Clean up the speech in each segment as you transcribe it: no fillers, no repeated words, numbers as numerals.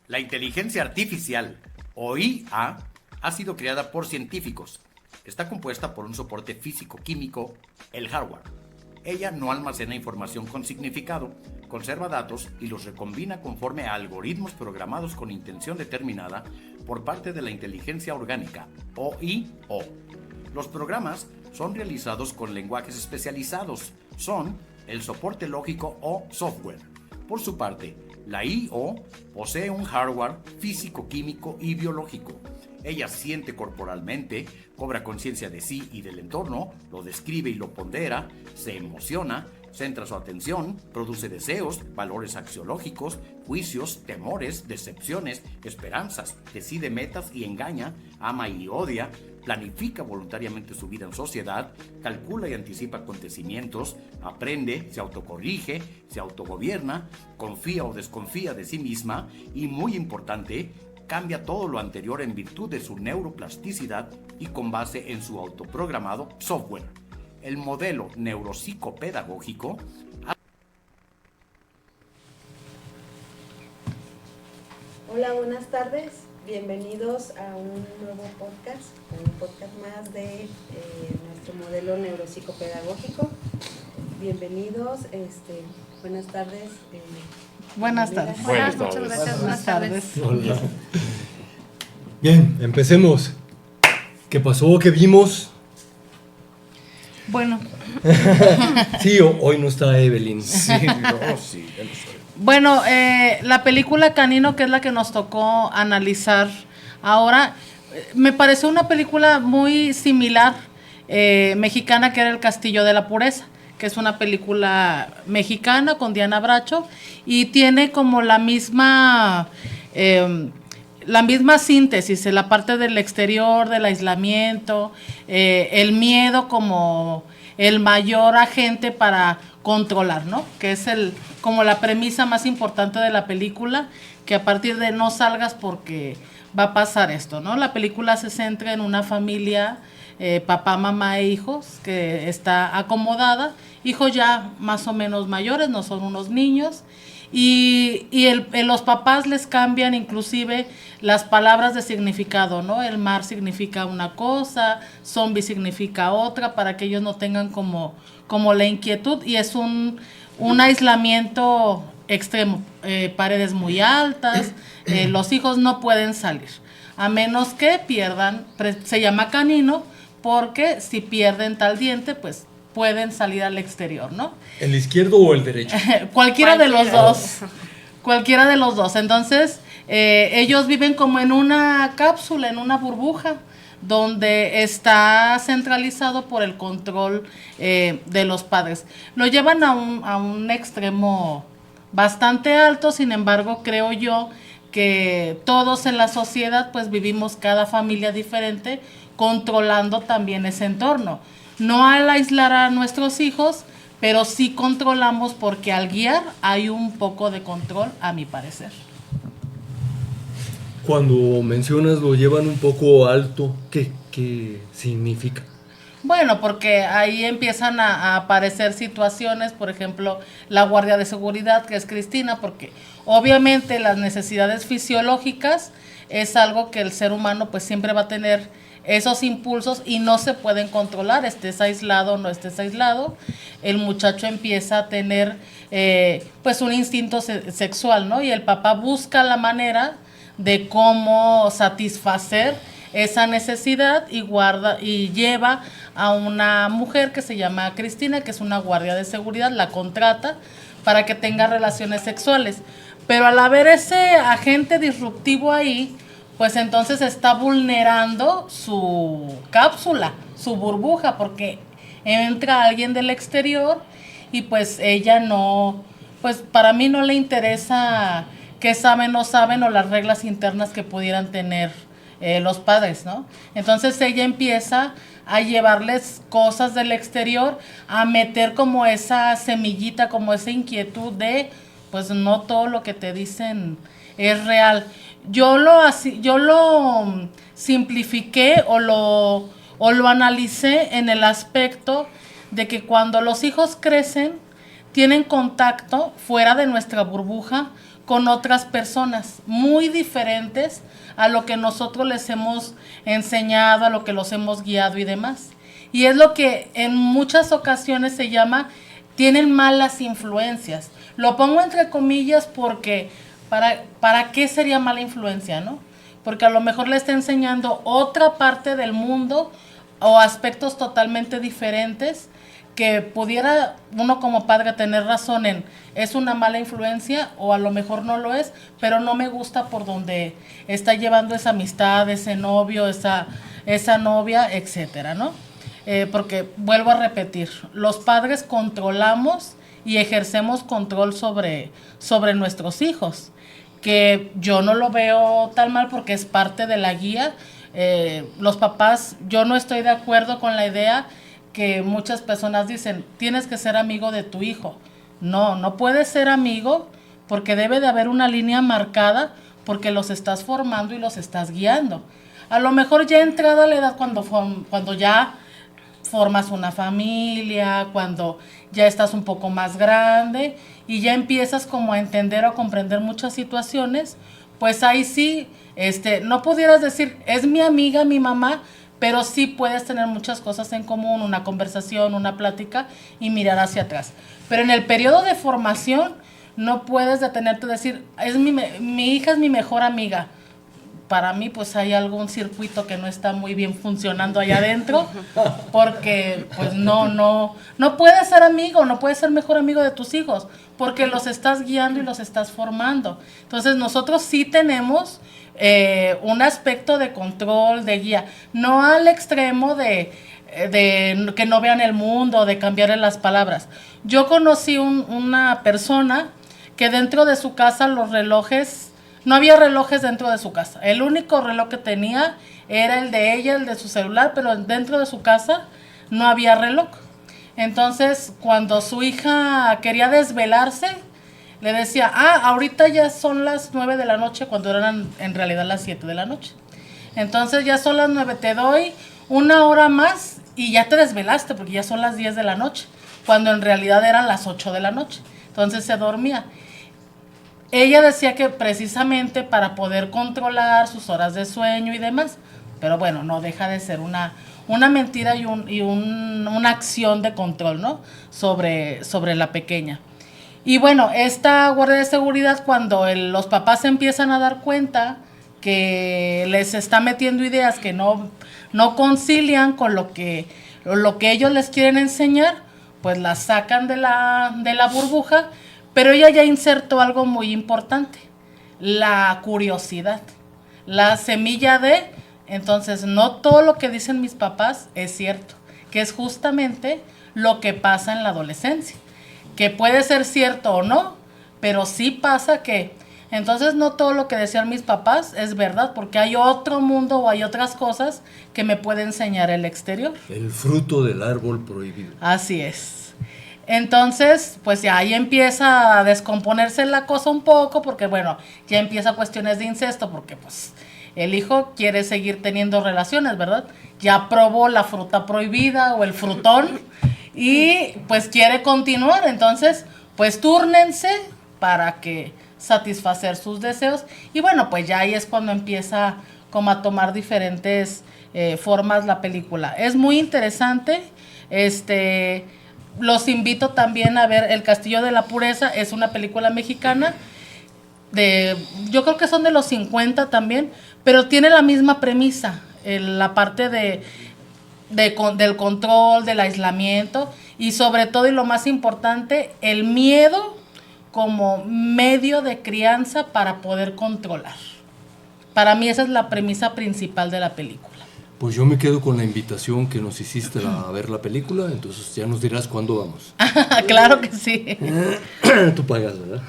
La inteligencia artificial, o IA, ha sido creada por científicos. Está compuesta por un soporte físico-químico, el hardware. Ella no almacena información con significado, conserva datos y los recombina conforme a algoritmos programados con intención determinada por parte de la inteligencia orgánica, o I-O. Los programas son realizados con lenguajes especializados, son el soporte lógico o software. Por su parte, la I-O posee un hardware físico-químico y biológico. Ella siente corporalmente, cobra conciencia de sí y del entorno, lo describe y lo pondera, se emociona, centra su atención, produce deseos, valores axiológicos, juicios, temores, decepciones, esperanzas, decide metas y engaña, ama y odia, planifica voluntariamente su vida en sociedad, calcula y anticipa acontecimientos, aprende, se autocorrige, se autogobierna, confía o desconfía de sí misma y, muy importante, cambia todo lo anterior en virtud de su neuroplasticidad y con base en su autoprogramado software. El modelo neuropsicopedagógico. Hola, buenas tardes. Bienvenidos a un nuevo podcast, un podcast más de nuestro modelo neuropsicopedagógico. Bienvenidos, buenas tardes. Buenas tardes. Buenas tardes. Muchas gracias. Buenas tardes. Hola. Bien, empecemos. ¿Qué pasó? ¿Qué vimos? Bueno, Sí, hoy no está Evelyn. Sí, no, sí, ya lo sé. bueno, la película Canino, que es la que nos tocó analizar ahora, me pareció una película muy similar, mexicana, que era El Castillo de la Pureza, que es una película mexicana con Diana Bracho y tiene como la misma síntesis, en la parte del exterior, del aislamiento, el miedo como el mayor agente para controlar, ¿no? Que es como la premisa más importante de la película, que a partir de no salgas porque va a pasar esto, ¿no? La película se centra en una familia, papá, mamá e hijos, que está acomodada, hijos ya más o menos mayores, no son unos niños, y los papás les cambian inclusive las palabras de significado, ¿no? El mar significa una cosa, zombie significa otra, para que ellos no tengan como la inquietud, y es un aislamiento extremo, paredes muy altas, los hijos no pueden salir, a menos que pierdan, se llama canino, porque si pierden tal diente, pues pueden salir al exterior, ¿no? ¿El izquierdo o el derecho? Cualquiera de los dos. Cualquiera de los dos. Entonces, ellos viven como en una cápsula, en una burbuja, donde está centralizado por el control de los padres. Lo llevan a un extremo bastante alto, sin embargo, creo yo que todos en la sociedad pues vivimos cada familia diferente, controlando también ese entorno. No al aislar a nuestros hijos, pero sí controlamos, porque al guiar hay un poco de control, a mi parecer. Cuando mencionas lo llevan un poco alto, ¿qué significa? Bueno, porque ahí empiezan a aparecer situaciones, por ejemplo, la guardia de seguridad, que es Cristina, porque obviamente las necesidades fisiológicas es algo que el ser humano pues siempre va a tener esos impulsos y no se pueden controlar, estés aislado o no estés aislado. El muchacho empieza a tener pues un instinto sexual, ¿no? Y el papá busca la manera de cómo satisfacer esa necesidad y lleva a una mujer que se llama Cristina, que es una guardia de seguridad, la contrata para que tenga relaciones sexuales. Pero al haber ese agente disruptivo ahí, pues entonces está vulnerando su cápsula, su burbuja, porque entra alguien del exterior y pues ella no, pues para mí no le interesa qué saben, no saben, o las reglas internas que pudieran tener los padres, ¿no? Entonces ella empieza a llevarles cosas del exterior, a meter como esa semillita, como esa inquietud de, pues no todo lo que te dicen es real. Yo lo simplifiqué o lo analicé en el aspecto de que cuando los hijos crecen, tienen contacto fuera de nuestra burbuja con otras personas muy diferentes a lo que nosotros les hemos enseñado, a lo que los hemos guiado y demás. Y es lo que en muchas ocasiones se llama, tienen malas influencias. Lo pongo entre comillas porque, ¿para qué sería mala influencia, no? Porque a lo mejor le está enseñando otra parte del mundo o aspectos totalmente diferentes que pudiera uno como padre tener razón en, es una mala influencia o a lo mejor no lo es, pero no me gusta por donde está llevando esa amistad, ese novio, esa novia, etcétera, ¿no? Porque vuelvo a repetir, los padres controlamos y ejercemos control sobre nuestros hijos, que yo no lo veo tan mal porque es parte de la guía. Los papás, yo no estoy de acuerdo con la idea que muchas personas dicen, tienes que ser amigo de tu hijo. No puedes ser amigo porque debe de haber una línea marcada porque los estás formando y los estás guiando. A lo mejor ya entrada la edad cuando ya formas una familia, cuando ya estás un poco más grande y ya empiezas como a entender o comprender muchas situaciones, pues ahí sí, no pudieras decir, es mi amiga, mi mamá, pero sí puedes tener muchas cosas en común, una conversación, una plática y mirar hacia atrás. Pero en el periodo de formación no puedes detenerte y decir, mi hija es mi mejor amiga. Para mí pues hay algún circuito que no está muy bien funcionando allá adentro, porque pues no puedes ser amigo, no puedes ser mejor amigo de tus hijos, porque los estás guiando y los estás formando. Entonces nosotros sí tenemos un aspecto de control, de guía, no al extremo de que no vean el mundo, de cambiarle las palabras. Yo conocí una persona que dentro de su casa los relojes, no había relojes dentro de su casa. El único reloj que tenía era el de ella, el de su celular, pero dentro de su casa no había reloj. Entonces, cuando su hija quería desvelarse, le decía, ahorita ya son las 9 de la noche, cuando eran en realidad las 7 de la noche. Entonces, ya son las 9, te doy una hora más y ya te desvelaste, porque ya son las 10 de la noche, cuando en realidad eran las 8 de la noche. Entonces, se dormía. Ella decía que precisamente para poder controlar sus horas de sueño y demás, pero bueno, no deja de ser una mentira y una acción de control, ¿no? Sobre la pequeña. Y bueno, esta guardia de seguridad, cuando los papás se empiezan a dar cuenta que les está metiendo ideas que no concilian con lo que ellos les quieren enseñar, pues la sacan de la burbuja. Pero ella ya insertó algo muy importante, la curiosidad, la semilla de, entonces no todo lo que dicen mis papás es cierto, que es justamente lo que pasa en la adolescencia, que puede ser cierto o no, pero sí pasa que, entonces no todo lo que decían mis papás es verdad, porque hay otro mundo o hay otras cosas que me puede enseñar el exterior. El fruto del árbol prohibido. Así es. Entonces, pues ya ahí empieza a descomponerse la cosa un poco, porque bueno, ya empieza cuestiones de incesto, porque pues el hijo quiere seguir teniendo relaciones, ¿verdad? Ya probó la fruta prohibida o el frutón y pues quiere continuar, entonces pues túrnense para que satisfacer sus deseos y bueno, pues ya ahí es cuando empieza como a tomar diferentes formas la película. Es muy interesante, los invito también a ver El Castillo de la Pureza, es una película mexicana, yo creo que son de los 50 también, pero tiene la misma premisa, la parte del control, del aislamiento y sobre todo y lo más importante, el miedo como medio de crianza para poder controlar. Para mí esa es la premisa principal de la película. Pues yo me quedo con la invitación que nos hiciste a ver la película, entonces ya nos dirás cuándo vamos. Claro que sí. Tú pagas, ¿verdad?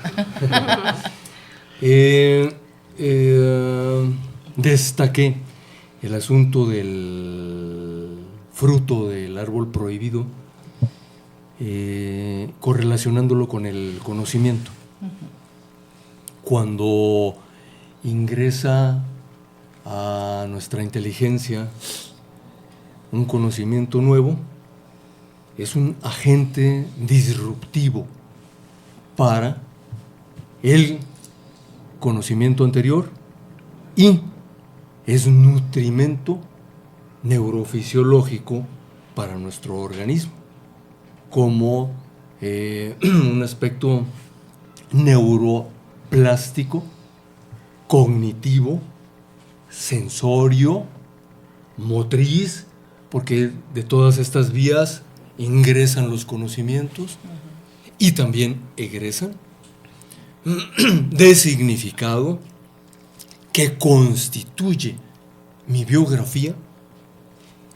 Destaqué el asunto del fruto del árbol prohibido, correlacionándolo con el conocimiento. Cuando ingresa a nuestra inteligencia un conocimiento nuevo, es un agente disruptivo para el conocimiento anterior y es nutrimento neurofisiológico para nuestro organismo, como un aspecto neuroplástico, cognitivo, sensorio, motriz, porque de todas estas vías ingresan los conocimientos y también egresan, de significado, que constituye mi biografía,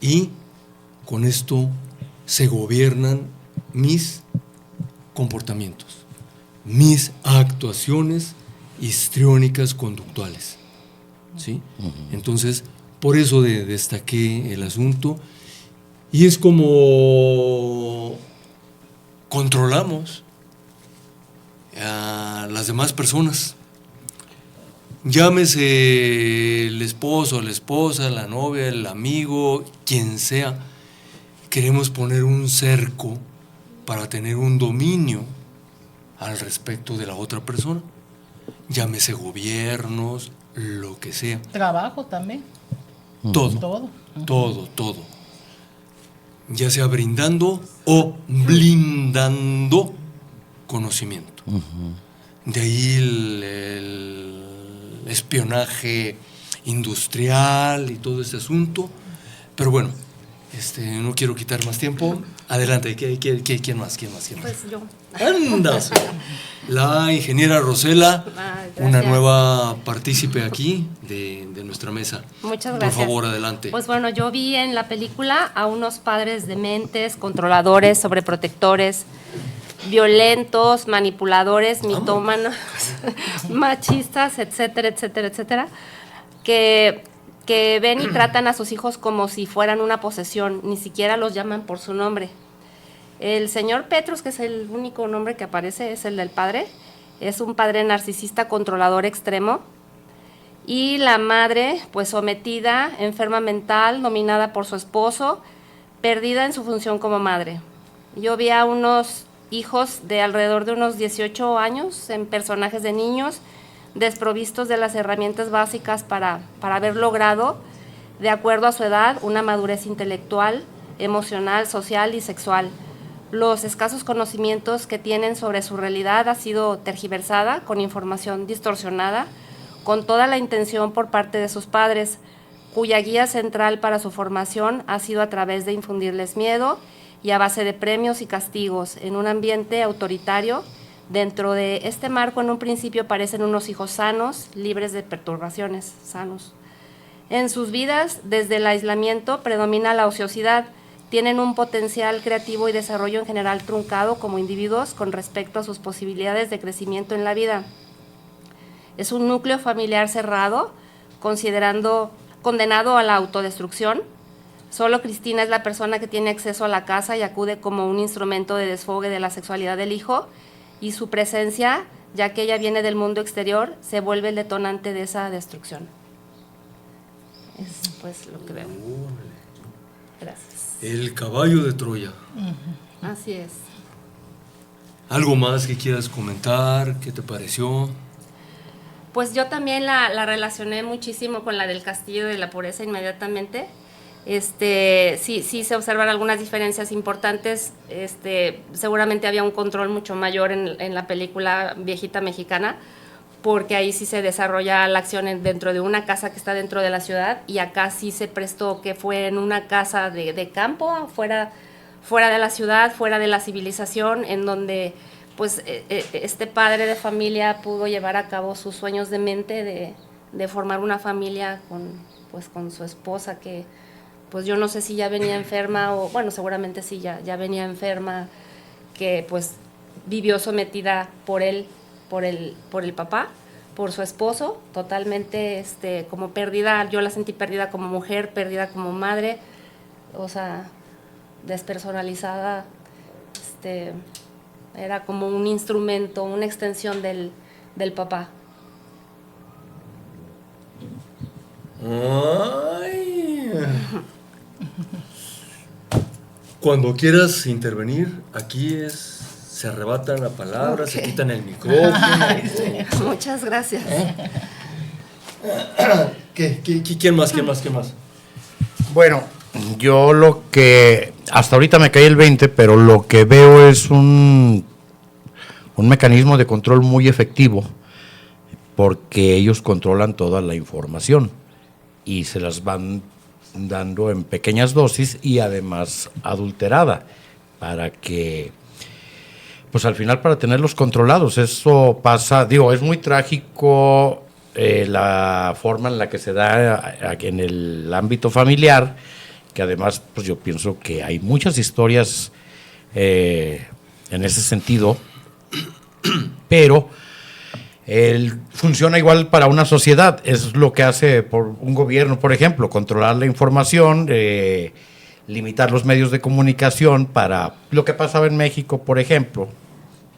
y con esto se gobiernan mis comportamientos, mis actuaciones histriónicas conductuales, ¿sí? Entonces, por eso destaqué el asunto, y es como controlamos a las demás personas. Llámese el esposo, la esposa, la novia, el amigo, quien sea. Queremos poner un cerco para tener un dominio al respecto de la otra persona. Llámese gobiernos, lo que sea. Trabajo también. Todo. Ya sea brindando o blindando conocimiento. De ahí el espionaje industrial y todo este asunto. Pero bueno, no quiero quitar más tiempo. Adelante, ¿quién más? Pues yo. ¡Anda! La ingeniera Rosela, una nueva partícipe aquí de nuestra mesa. Muchas gracias. Por favor, adelante. Pues bueno, yo vi en la película a unos padres dementes, controladores, sobreprotectores, violentos, manipuladores, mitómanos, machistas, etcétera, etcétera, etcétera, que ven y tratan a sus hijos como si fueran una posesión, ni siquiera los llaman por su nombre. El señor Petrus, que es el único nombre que aparece, es el del padre, es un padre narcisista, controlador extremo, y la madre, pues sometida, enferma mental, dominada por su esposo, perdida en su función como madre. Yo vi a unos hijos de alrededor de unos 18 años en personajes de niños, desprovistos de las herramientas básicas para haber logrado, de acuerdo a su edad, una madurez intelectual, emocional, social y sexual. Los escasos conocimientos que tienen sobre su realidad ha sido tergiversada con información distorsionada, con toda la intención por parte de sus padres, cuya guía central para su formación ha sido a través de infundirles miedo y a base de premios y castigos en un ambiente autoritario. Dentro de este marco, en un principio, parecen unos hijos sanos, libres de perturbaciones, sanos. En sus vidas, desde el aislamiento, predomina la ociosidad. Tienen un potencial creativo y desarrollo en general truncado como individuos con respecto a sus posibilidades de crecimiento en la vida. Es un núcleo familiar cerrado, condenado a la autodestrucción. Solo Cristina es la persona que tiene acceso a la casa y acude como un instrumento de desfogue de la sexualidad del hijo, y su presencia, ya que ella viene del mundo exterior, se vuelve el detonante de esa destrucción. Es pues lo que veo. Gracias. El caballo de Troya. Así es. ¿Algo más que quieras comentar? ¿Qué te pareció? Pues yo también la relacioné muchísimo con la del castillo de la pureza inmediatamente. Sí se observan algunas diferencias importantes. Seguramente había un control mucho mayor en la película viejita mexicana, porque ahí sí se desarrolla la acción dentro de una casa que está dentro de la ciudad, y acá sí se prestó que fue en una casa de campo, fuera de la ciudad, fuera de la civilización, en donde pues este padre de familia pudo llevar a cabo sus sueños de mente de formar una familia con su esposa, que pues yo no sé si ya venía enferma, o bueno, seguramente sí, ya venía enferma, que pues vivió sometida por el papá, por su esposo, totalmente como perdida. Yo la sentí perdida como mujer, perdida como madre, o sea, despersonalizada. Era como un instrumento, una extensión del papá. Ay. Cuando quieras intervenir, aquí es se arrebatan la palabra, se Ok. quitan el micrófono. Muchas gracias. ¿Quién más? Bueno, yo lo que hasta ahorita me caí el 20, pero lo que veo es un mecanismo de control muy efectivo, porque ellos controlan toda la información y se las van dando en pequeñas dosis y además adulterada, para que, pues al final, para tenerlos controlados. Eso pasa, digo, es muy trágico la forma en la que se da en el ámbito familiar, que además, pues yo pienso que hay muchas historias en ese sentido, pero funciona igual para una sociedad. Es lo que hace por un gobierno, por ejemplo, controlar la información, limitar los medios de comunicación. Para lo que pasaba en México, por ejemplo,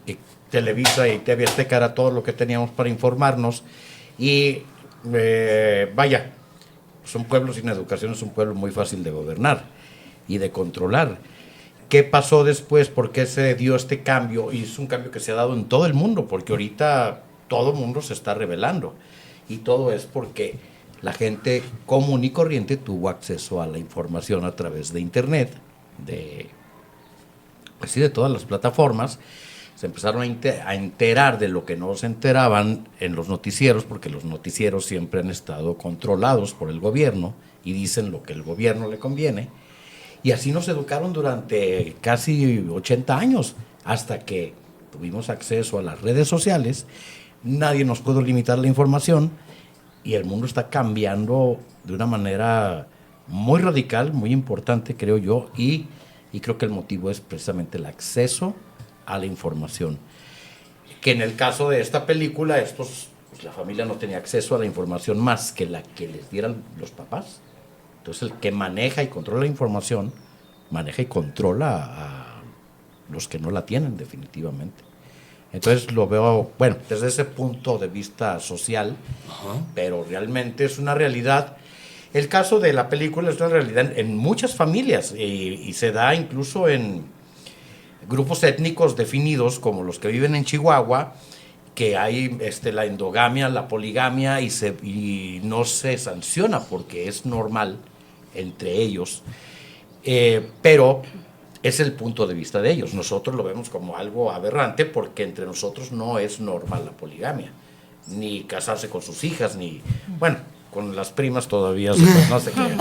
que Televisa y TV Azteca era todo lo que teníamos para informarnos, y vaya, son pueblos sin educación, es un pueblo muy fácil de gobernar y de controlar. ¿Qué pasó después? ¿Por qué se dio este cambio? Y es un cambio que se ha dado en todo el mundo, porque ahorita todo el mundo se está rebelando. Y todo es porque la gente común y corriente tuvo acceso a la información a través de Internet, de todas las plataformas. Se empezaron a enterar de lo que no se enteraban en los noticieros, porque los noticieros siempre han estado controlados por el gobierno y dicen lo que el gobierno le conviene. Y así nos educaron durante casi 80 años, hasta que tuvimos acceso a las redes sociales. Nadie nos pudo limitar la información y el mundo está cambiando de una manera muy radical, muy importante, creo yo, y creo que el motivo es precisamente el acceso a la información. Que en el caso de esta película, pues la familia no tenía acceso a la información más que la que les dieran los papás. Entonces el que maneja y controla la información, maneja y controla a los que no la tienen definitivamente. Entonces lo veo, bueno, desde ese punto de vista social, pero realmente es una realidad. El caso de la película es una realidad en muchas familias y se da incluso en grupos étnicos definidos como los que viven en Chihuahua, que hay la endogamia, la poligamia y no se sanciona porque es normal entre ellos, pero es el punto de vista de ellos. Nosotros lo vemos como algo aberrante porque entre nosotros no es normal la poligamia, ni casarse con sus hijas, ni, bueno, con las primas todavía no sé qué.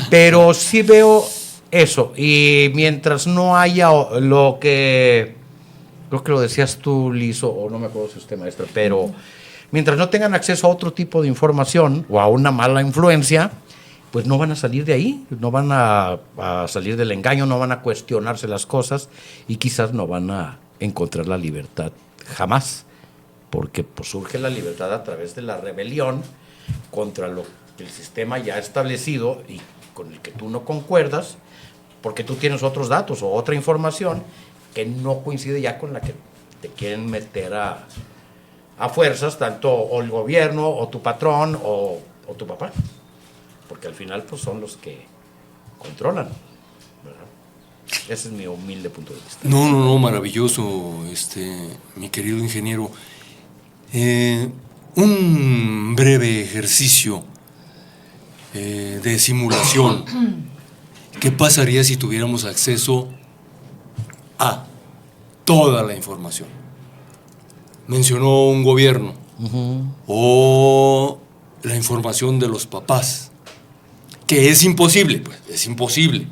Pero sí veo eso, y mientras no haya lo que, creo que lo decías tú, Liz, o no me acuerdo si usted, maestra, pero mientras no tengan acceso a otro tipo de información o a una mala influencia, pues no van a salir de ahí, no van a salir del engaño, no van a cuestionarse las cosas y quizás no van a encontrar la libertad jamás, porque pues surge la libertad a través de la rebelión contra lo que el sistema ya ha establecido y con el que tú no concuerdas, porque tú tienes otros datos o otra información que no coincide ya con la que te quieren meter a fuerzas, tanto o el gobierno o tu patrón o tu papá, porque al final pues son los que controlan, ¿verdad? Ese es mi humilde punto de vista. No, maravilloso, mi querido ingeniero. Un breve ejercicio de simulación. ¿Qué pasaría si tuviéramos acceso a toda la información? Mencionó un gobierno, o la información de los papás, que es imposible, pues, es imposible.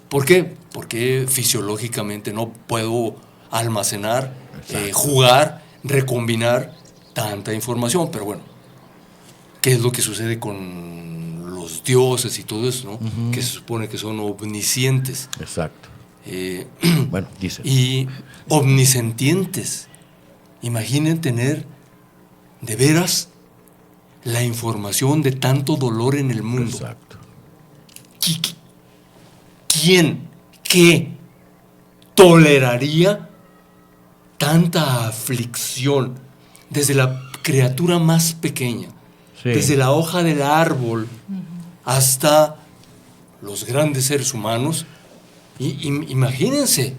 ¿Por qué? Porque fisiológicamente no puedo almacenar, jugar, recombinar tanta información. Pero bueno, ¿qué es lo que sucede con los dioses y todo eso, ¿no? Que se supone que son omniscientes. Exacto. Bueno, dice. Y omnisentientes. Imaginen tener de veras la información de tanto dolor en el mundo. Exacto. ¿Quién, qué toleraría tanta aflicción desde la criatura más pequeña, Sí. desde la hoja del árbol hasta los grandes seres humanos? Imagínense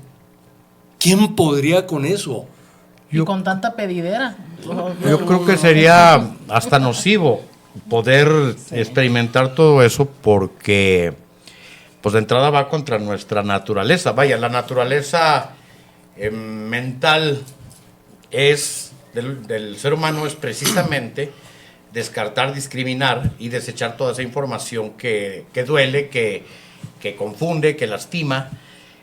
¿Quién podría con eso? Y con tanta pedidera. Yo creo que sería hasta nocivo poder experimentar todo eso porque, pues de entrada va contra nuestra naturaleza. Vaya, la naturaleza mental del ser humano es precisamente descartar, discriminar y desechar toda esa información que duele, que confunde, que lastima.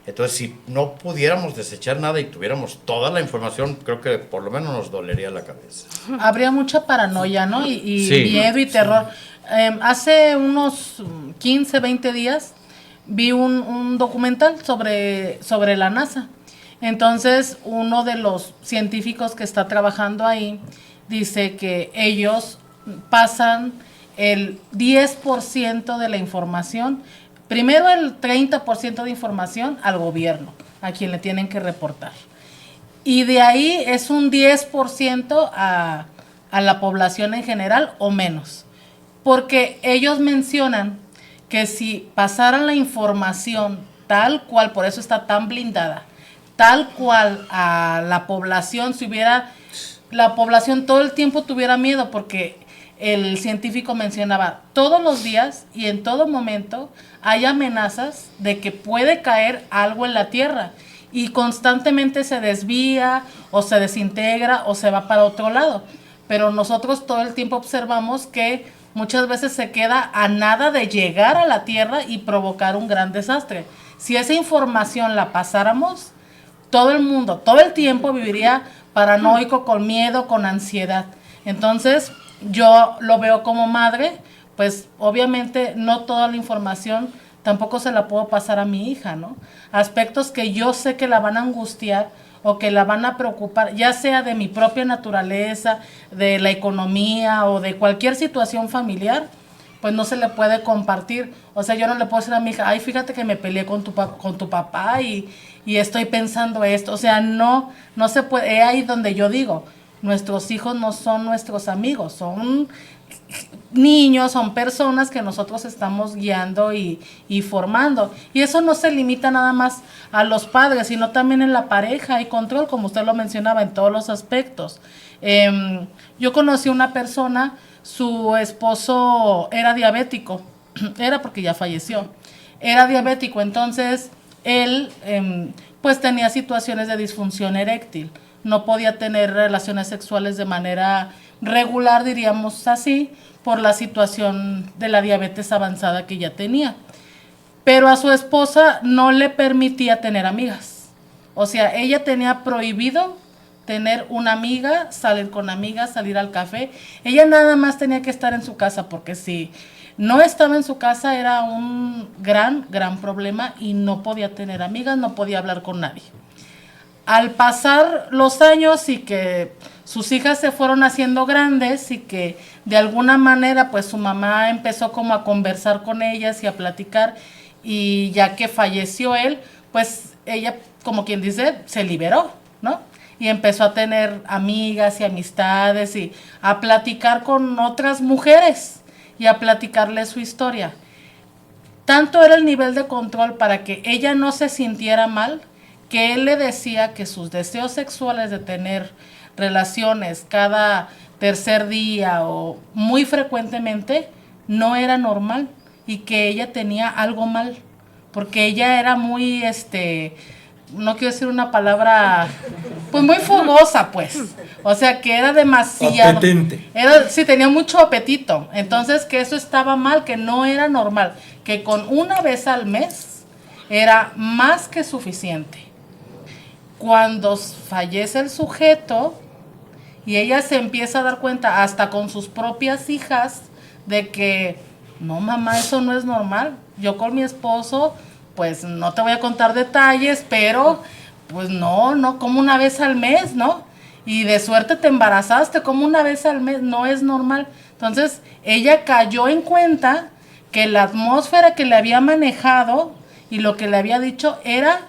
Entonces, si no pudiéramos desechar nada y tuviéramos toda la información, creo que por lo menos nos dolería la cabeza. Habría mucha paranoia, ¿no? Y Sí, miedo y terror. Hace unos 15, 20 días vi un documental sobre la NASA. Entonces, uno de los científicos que está trabajando ahí dice que ellos pasan el 10% de la información, primero el 30% de información al gobierno, a quien le tienen que reportar. Y de ahí es un 10% a la población en general o menos. Porque ellos mencionan que si pasaran la información tal cual, por eso está tan blindada, tal cual a la población, la población todo el tiempo tuviera miedo, porque el científico mencionaba, todos los días y en todo momento hay amenazas de que puede caer algo en la Tierra y constantemente se desvía o se desintegra o se va para otro lado. Pero nosotros todo el tiempo observamos que muchas veces se queda a nada de llegar a la Tierra y provocar un gran desastre. Si esa información la pasáramos, todo el mundo, todo el tiempo viviría paranoico, con miedo, con ansiedad. Entonces, yo lo veo como madre, pues obviamente no toda la información tampoco se la puedo pasar a mi hija, ¿no? Aspectos que yo sé que la van a angustiar o que la van a preocupar, ya sea de mi propia naturaleza, de la economía o de cualquier situación familiar, pues no se le puede compartir. O sea, yo no le puedo decir a mi hija, ay, fíjate que me peleé con tu papá y estoy pensando esto. O sea, no se puede. Es ahí donde yo digo, nuestros hijos no son nuestros amigos, son niños, son personas que nosotros estamos guiando y formando. Y eso no se limita nada más a los padres, sino también en la pareja. Hay control, como usted lo mencionaba, en todos los aspectos. Yo conocí una persona, su esposo era diabético, era porque ya falleció, era diabético, entonces él pues tenía situaciones de disfunción eréctil, no podía tener relaciones sexuales de manera regular, diríamos así, por la situación de la diabetes avanzada que ya tenía. Pero a su esposa no le permitía tener amigas. O sea, ella tenía prohibido tener una amiga, salir con amigas, salir al café. Ella nada más tenía que estar en su casa, porque si no estaba en su casa era un gran problema y no podía tener amigas, no podía hablar con nadie. Al pasar los años y que sus hijas se fueron haciendo grandes y que de alguna manera pues su mamá empezó como a conversar con ellas y a platicar, y ya que falleció él, pues ella, como quien dice, se liberó, ¿no? Y empezó a tener amigas y amistades y a platicar con otras mujeres y a platicarles su historia. Tanto era el nivel de control para que ella no se sintiera mal, que él le decía que sus deseos sexuales de tener relaciones cada tercer día o muy frecuentemente no era normal y que ella tenía algo mal, porque ella era muy, no quiero decir una palabra, pues muy fogosa, pues. O sea, que era demasiado. Apetente. Sí, tenía mucho apetito. Entonces, que eso estaba mal, que no era normal, que con una vez al mes era más que suficiente. Cuando fallece el sujeto y ella se empieza a dar cuenta, hasta con sus propias hijas, de que, no mamá, eso no es normal. Yo con mi esposo, pues no te voy a contar detalles, pero pues no, como una vez al mes, ¿no? Y de suerte te embarazaste, como una vez al mes, no es normal. Entonces ella cayó en cuenta que la atmósfera que le había manejado y lo que le había dicho era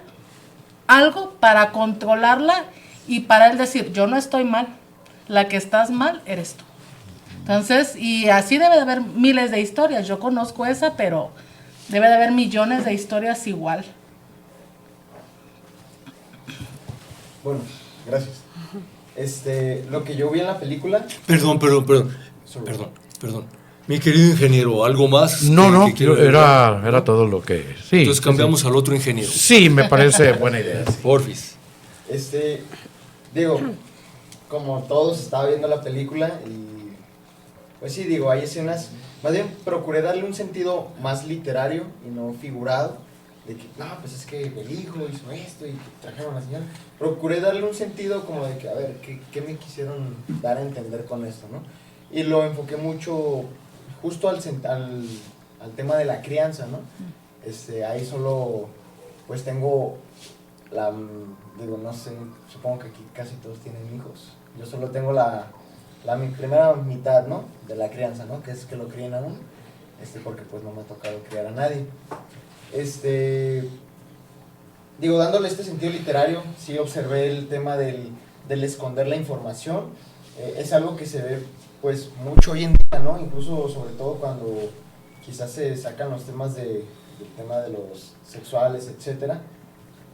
algo para controlarla y para él decir, yo no estoy mal, la que estás mal eres tú. Entonces, y así debe de haber miles de historias. Yo conozco esa, pero debe de haber millones de historias igual. Bueno, gracias. Lo que yo vi en la película... Perdón. Mi querido ingeniero, ¿algo más? No, que quiero agregar? era todo lo que... Sí. Entonces cambiamos al otro ingeniero. Sí, me parece buena idea. Sí. Porfis. Digo, como todos estaba viendo la película y... Pues sí, digo, hay escenas... Más bien procuré darle un sentido más literario y no figurado. De que, no, pues es que el hijo hizo esto y que trajeron a la señora. Procuré darle un sentido como de que, a ver, ¿qué me quisieron dar a entender con esto, no? Y lo enfoqué mucho justo al tema de la crianza, ¿no? Ahí solo, pues tengo digo, no sé, supongo que aquí casi todos tienen hijos. Yo solo tengo mi primera mitad, ¿no? De la crianza, ¿no? Que es que lo críen a uno, porque pues no me ha tocado criar a nadie. Digo, dándole este sentido literario, sí observé el tema del esconder la información. Es algo que se ve pues mucho hoy en día, ¿no? Incluso sobre todo cuando quizás se sacan los temas del tema de los sexuales, etcétera.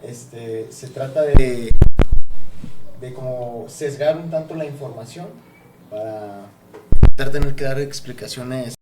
Se trata de como sesgar un tanto la información para evitar tener que dar explicaciones